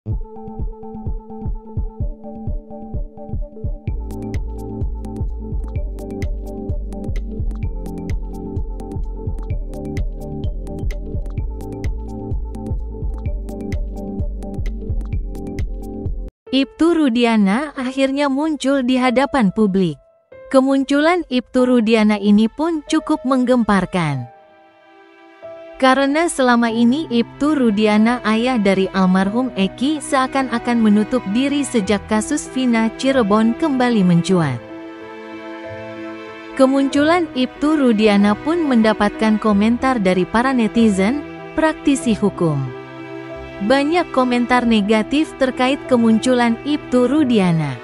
Ibtu Rudiana akhirnya muncul di hadapan publik. Kemunculan Ibtu Rudiana ini pun cukup menggemparkan. Karena selama ini Ibtu Rudiana, ayah dari almarhum Eki, seakan-akan menutup diri sejak kasus Vina Cirebon kembali mencuat. Kemunculan Ibtu Rudiana pun mendapatkan komentar dari para netizen, praktisi hukum. Banyak komentar negatif terkait kemunculan Ibtu Rudiana.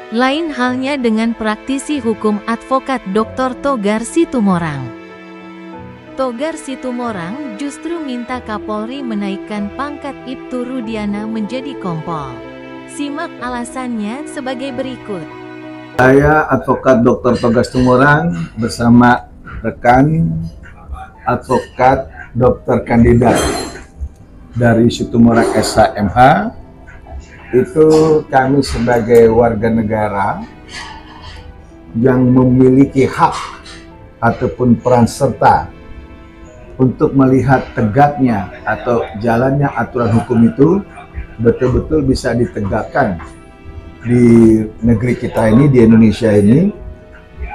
Lain halnya dengan praktisi hukum advokat Dr. Togar Situmorang. Togar Situmorang justru minta Kapolri menaikkan pangkat Ibtu Rudiana menjadi kompol. Simak alasannya sebagai berikut. Saya advokat Dr. Togar Situmorang bersama rekan advokat Dr. Kandidat dari Situmorang SHMH. Itu kami sebagai warga negara yang memiliki hak ataupun peran serta untuk melihat tegaknya atau jalannya aturan hukum itu betul-betul bisa ditegakkan di negeri kita ini, di Indonesia ini,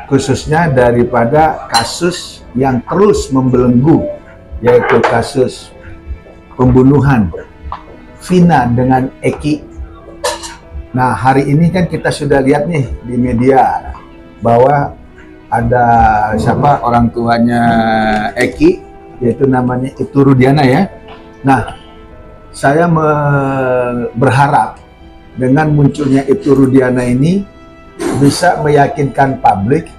khususnya daripada kasus yang terus membelenggu, yaitu kasus pembunuhan Vina dengan Eki. Nah, hari ini kan kita sudah lihat nih di media bahwa ada siapa orang tuanya Eki, yaitu namanya Ibtu Rudiana ya. Nah, saya berharap dengan munculnya Ibtu Rudiana ini bisa meyakinkan publik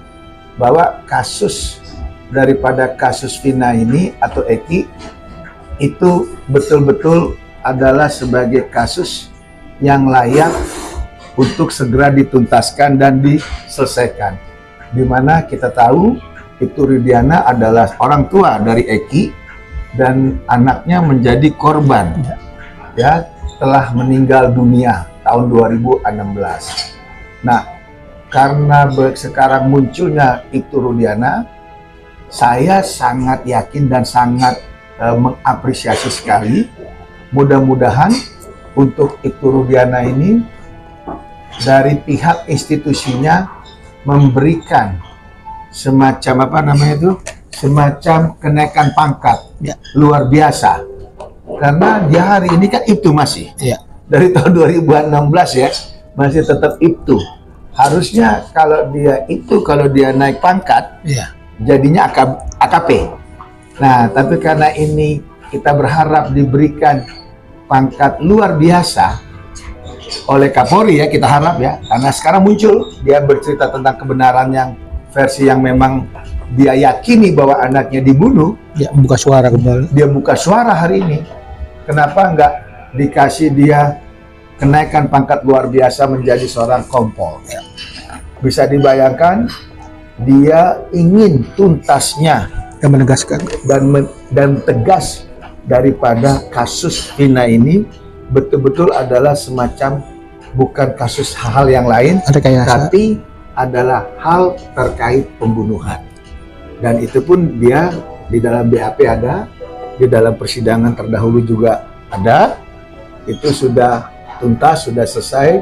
bahwa kasus daripada kasus Vina ini atau Eki itu betul-betul adalah sebagai kasus yang layak untuk segera dituntaskan dan diselesaikan. Di mana kita tahu Ibtu Rudiana adalah orang tua dari Eki dan anaknya menjadi korban ya, telah meninggal dunia tahun 2016. Nah, karena sekarang munculnya Ibtu Rudiana, saya sangat yakin dan sangat mengapresiasi sekali. Mudah-mudahan untuk Ibtu Rudiana ini dari pihak institusinya memberikan semacam apa namanya itu, semacam kenaikan pangkat ya, luar biasa. Karena dia hari ini kan Ibtu masih ya, dari tahun 2016 ya, masih tetap Ibtu. Harusnya kalau dia naik pangkat ya, jadinya AKP. Nah, tapi karena ini kita berharap diberikan pangkat luar biasa oleh Kapolri ya, kita harap ya, karena sekarang muncul dia bercerita tentang kebenaran yang versi yang memang dia yakini bahwa anaknya dibunuh. Ya, buka suara kembali. Dia buka suara hari ini. Kenapa nggak dikasih dia kenaikan pangkat luar biasa menjadi seorang kompol? Ya. Bisa dibayangkan dia ingin tuntasnya yang menegaskan dan tegas daripada kasus Vina ini betul-betul adalah semacam bukan kasus hal yang lain, tapi adalah hal terkait pembunuhan. Dan itu pun dia di dalam BAP ada, di dalam persidangan terdahulu juga ada, itu sudah tuntas, sudah selesai,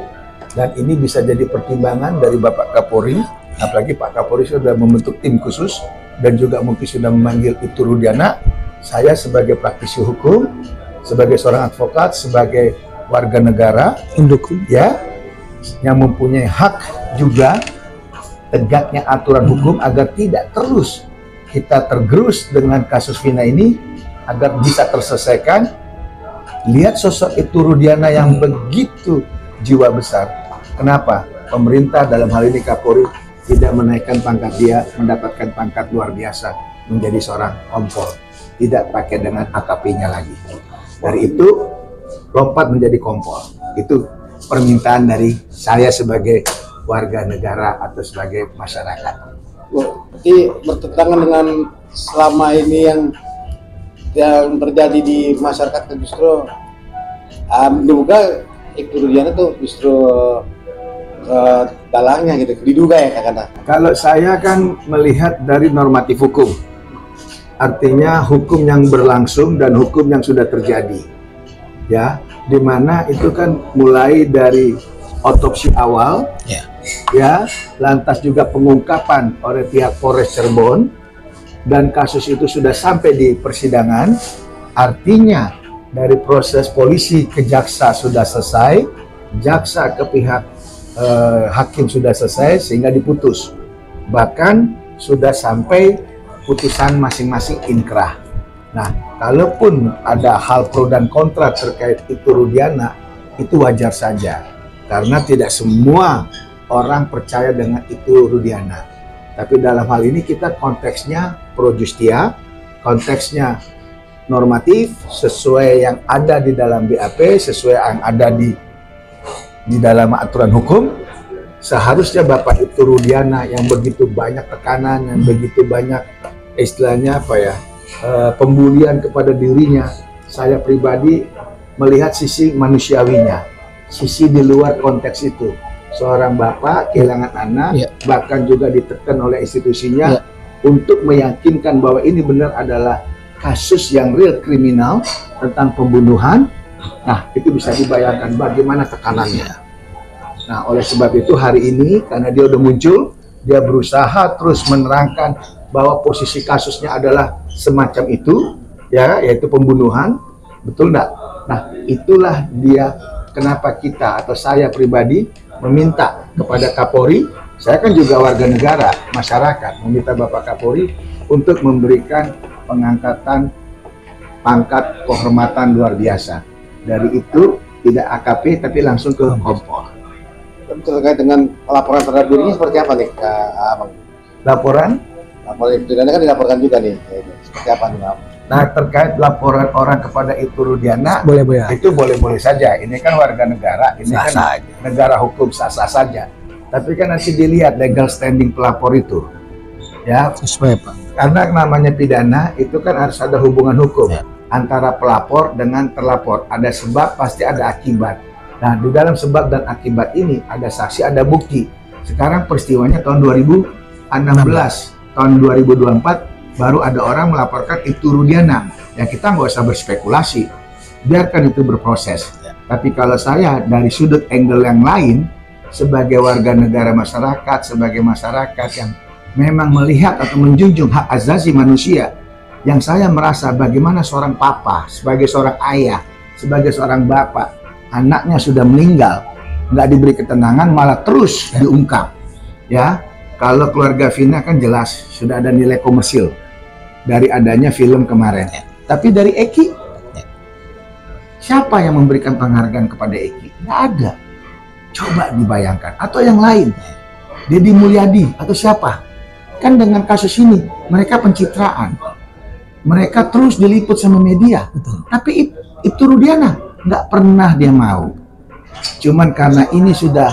dan ini bisa jadi pertimbangan dari Bapak Kapolri, apalagi Pak Kapolri sudah membentuk tim khusus dan juga mungkin sudah memanggil Ibtu Rudiana. Saya sebagai praktisi hukum, sebagai seorang advokat, sebagai warga negara, ya, yang mempunyai hak juga tegaknya aturan hukum agar tidak terus kita tergerus dengan kasus Vina ini, agar bisa terselesaikan. Lihat sosok Ibtu Rudiana yang begitu jiwa besar. Kenapa pemerintah dalam hal ini Kapolri tidak menaikkan pangkat dia, mendapatkan pangkat luar biasa menjadi seorang kompol, tidak pakai dengan AKP-nya lagi. Dari itu lompat menjadi kompol. Itu permintaan dari saya sebagai warga negara atau sebagai masyarakat. Berarti bertentangan dengan selama ini yang terjadi di masyarakat, justru diduga Ibtu Rudiana tuh justru dalangnya gitu, diduga ya kakak. Kalau saya kan melihat dari normatif hukum, artinya hukum yang berlangsung dan hukum yang sudah terjadi, ya, dimana itu kan mulai dari otopsi awal, ya, lantas juga pengungkapan oleh pihak Polres Cirebon, dan kasus itu sudah sampai di persidangan, artinya dari proses polisi ke jaksa sudah selesai, jaksa ke pihak hakim sudah selesai sehingga diputus, bahkan sudah sampai putusan masing-masing inkrah. Nah, kalaupun ada hal pro dan kontra terkait Ibtu Rudiana, itu wajar saja, karena tidak semua orang percaya dengan Ibtu Rudiana. Tapi dalam hal ini kita konteksnya pro justia, konteksnya normatif, sesuai yang ada di dalam BAP, sesuai yang ada di dalam aturan hukum. Seharusnya Bapak Ibtu Rudiana yang begitu banyak tekanan, yang begitu banyak istilahnya apa ya, pembulian kepada dirinya, saya pribadi melihat sisi manusiawinya, sisi di luar konteks itu. Seorang bapak kehilangan anak, bahkan juga ditekan oleh institusinya untuk meyakinkan bahwa ini benar adalah kasus yang real kriminal tentang pembunuhan. Nah, itu bisa dibayangkan bagaimana tekanannya. Nah, oleh sebab itu hari ini karena dia udah muncul, dia berusaha terus menerangkan bahwa posisi kasusnya adalah semacam itu, ya, yaitu pembunuhan, betul enggak? Nah, itulah dia kenapa kita atau saya pribadi meminta kepada Kapolri. Saya kan juga warga negara, masyarakat, meminta Bapak Kapolri untuk memberikan pengangkatan pangkat kehormatan luar biasa. Dari itu tidak AKP tapi langsung ke Kompol. Terkait dengan laporan terhadap dirinya seperti apa nih, Abang? Laporan Ibtu Rudiana kan dilaporkan juga nih, seperti apa nih, Bang? Nah, terkait laporan orang kepada Ibtu Rudiana, itu boleh-boleh saja. Ini kan warga negara, ini kan negara hukum, sah-sah saja. Tapi kan nanti dilihat legal standing pelapor itu, ya. Sesuai, Pak. Karena namanya pidana itu kan harus ada hubungan hukum antara pelapor dengan terlapor. Ada sebab, pasti ada akibat. Nah, di dalam sebab dan akibat ini ada saksi, ada bukti. Sekarang peristiwanya tahun 2016, tahun 2024 baru ada orang melaporkan Ibtu Rudiana. Ya, kita nggak usah berspekulasi, biarkan itu berproses. Tapi kalau saya dari sudut angle yang lain, sebagai warga negara masyarakat, sebagai masyarakat yang memang melihat atau menjunjung hak asasi manusia, yang saya merasa bagaimana seorang papa, sebagai seorang ayah, sebagai seorang bapak, anaknya sudah meninggal, nggak diberi ketenangan, malah terus diungkap. Ya, kalau keluarga Vina kan jelas sudah ada nilai komersil dari adanya film kemarin. Tapi dari Eki, siapa yang memberikan penghargaan kepada Eki? Nggak ada. Coba dibayangkan. Atau yang lain, Deddy Mulyadi atau siapa? Kan dengan kasus ini mereka pencitraan, mereka terus diliput sama media. Tapi Ibtu Rudiana nggak pernah dia mau. Cuman karena ini sudah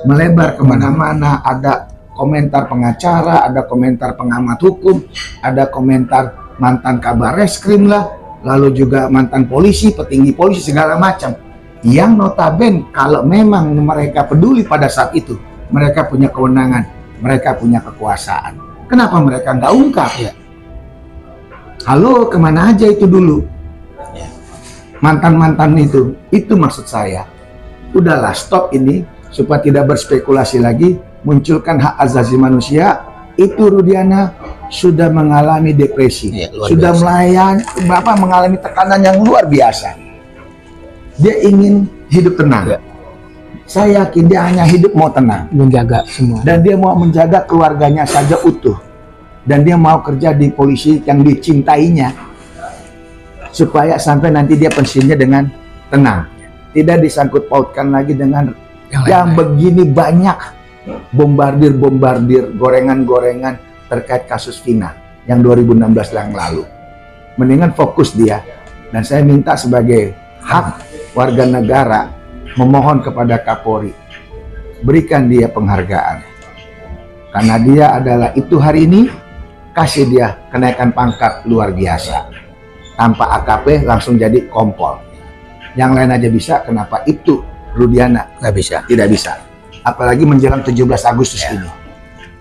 melebar kemana-mana, ada komentar pengacara, ada komentar pengamat hukum, ada komentar mantan kabar reskrim lah, lalu juga mantan polisi, petinggi polisi, segala macam. Yang notabene kalau memang mereka peduli pada saat itu, mereka punya kewenangan, mereka punya kekuasaan. Kenapa mereka nggak ungkap ya? Halo, kemana aja itu dulu? Mantan-mantan itu maksud saya. Udahlah, stop ini supaya tidak berspekulasi lagi. Munculkan hak asasi manusia. Ibtu Rudiana sudah mengalami depresi, sudah mengalami tekanan yang luar biasa. Dia ingin hidup tenang. Saya yakin dia hanya hidup mau tenang, Menjaga semua. dan dia mau menjaga keluarganya saja utuh, dan dia mau kerja di polisi yang dicintainya, supaya sampai nanti dia pensiunnya dengan tenang, tidak disangkut pautkan lagi dengan yang begini banyak bombardir gorengan-gorengan terkait kasus Vina yang 2016 yang lalu. Mendingan fokus dia, dan saya minta sebagai hak warga negara memohon kepada Kapolri, berikan dia penghargaan, karena dia adalah itu hari ini, kasih dia kenaikan pangkat luar biasa, tanpa AKP langsung jadi kompol. Yang lain aja bisa, kenapa Ibtu Rudiana Nggak bisa. tidak bisa? Apalagi menjelang 17 Agustus ini.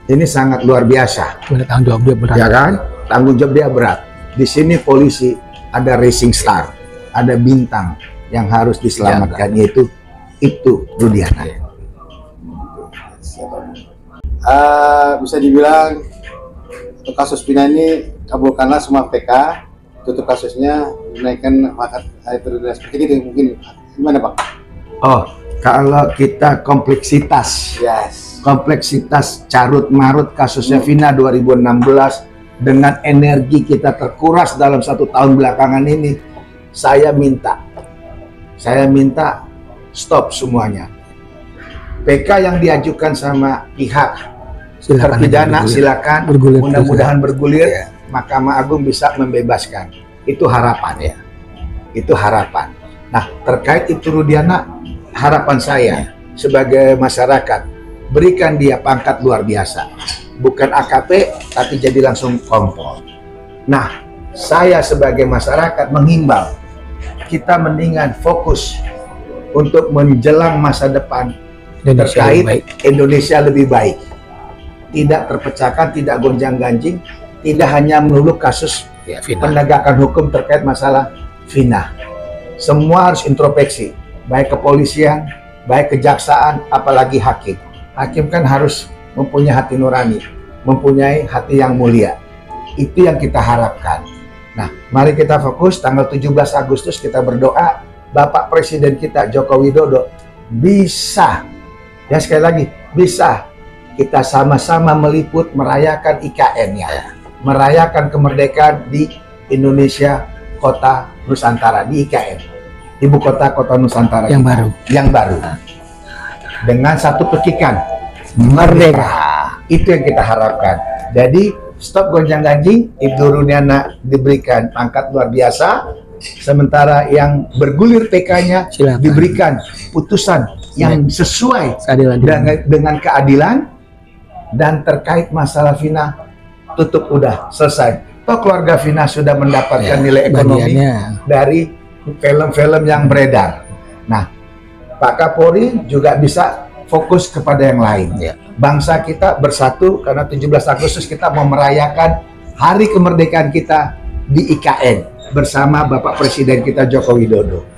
Ini sangat luar biasa. Benar, tanggung jawab dia berat. Ya kan? Tanggung jawab dia berat. Di sini polisi ada racing star, ada bintang yang harus diselamatkan, yaitu Ibtu Rudiana. Bisa dibilang untuk kasus Vina ini kabulkanlah semua PK, tutup kasusnya, menaikkan pangkat Ibtu Rudiana seperti itu mungkin. Gimana Pak? Oh, kalau kita kompleksitas carut marut kasusnya Vina 2016 dengan energi kita terkuras dalam 1 tahun belakangan ini, saya minta stop semuanya. PK yang diajukan sama pihak terpidana silakan, mudah-mudahan bergulir, Mahkamah Agung bisa membebaskan. Itu harapan ya. Itu harapan. Nah, terkait Ibtu Rudiana, harapan saya sebagai masyarakat, berikan dia pangkat luar biasa. Bukan AKP, tapi jadi langsung kompol. Nah, saya sebagai masyarakat menghimbau, kita mendingan fokus untuk menjelang masa depan terkait Indonesia lebih baik. Tidak terpecahkan, tidak gonjang-ganjing, tidak hanya melulu kasus penegakan hukum terkait masalah Vina. Semua harus introspeksi, baik kepolisian, baik kejaksaan, apalagi hakim. Hakim kan harus mempunyai hati nurani, mempunyai hati yang mulia. Itu yang kita harapkan. Nah, mari kita fokus tanggal 17 Agustus kita berdoa Bapak Presiden kita Joko Widodo bisa, ya sekali lagi, bisa kita sama-sama meliput merayakan IKN-nya, merayakan kemerdekaan di Indonesia Kota Nusantara, di IKN, Ibu Kota Nusantara yang kita, baru dengan satu petikan merdeka. Itu yang kita harapkan. Jadi stop gonjang-ganjing, Ibtu Rudiana diberikan pangkat luar biasa, sementara yang bergulir PK-nya diberikan putusan yang sesuai dengan keadilan. Dan terkait masalah Vina, tutup udah selesai. Toh keluarga Vina sudah mendapatkan nilai ekonomi dari film-film yang beredar. Nah, Pak Kapolri juga bisa fokus kepada yang lain. Bangsa kita bersatu karena 17 Agustus kita mau merayakan hari kemerdekaan kita di IKN bersama Bapak Presiden kita Joko Widodo.